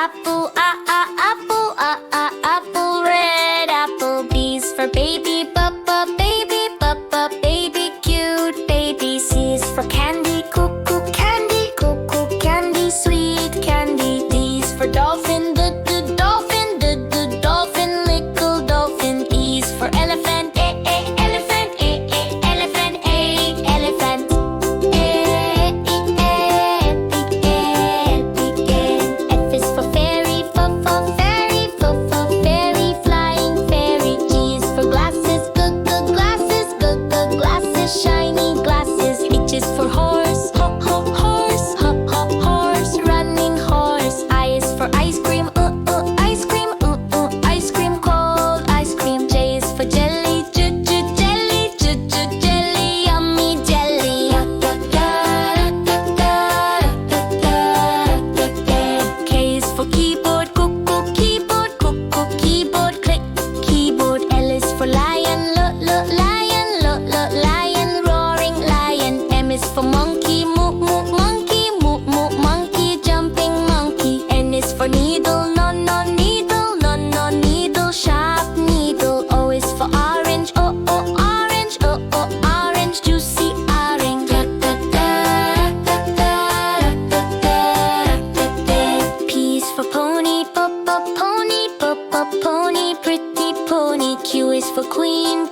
apple, apple, apple. Red apple. B is for baby, baby, baby. Cute baby. C is for candy, cuckoo candy, cuckoo candy. Sweet candy. D is for dolphin, the dolphin, the dolphin. Little dolphin. E is for elephant, elephant, elephant, elephant. F is for fairy, fairy, fairy. Flying fairy. G is for glasses, glasses, glasses. Shiny glasses. H is for horse, horse, horse. Running horse. I is for ice cream, ice cream, ice cream. Cold ice cream. J is for jelly, jelly, jelly. Yummy jelly. K is for keyboard, keyboard, keyboard. Click keyboard. L is for lion, lion, lion. Roaring lion. M is for monkey, monkey, monkey. Jumping monkey. N is for needle, needle, needle. Sharp needle. O is for orange, orange, orange. Juicy orange. P is for pony, pony, pony. Pretty pony. Q is for queen,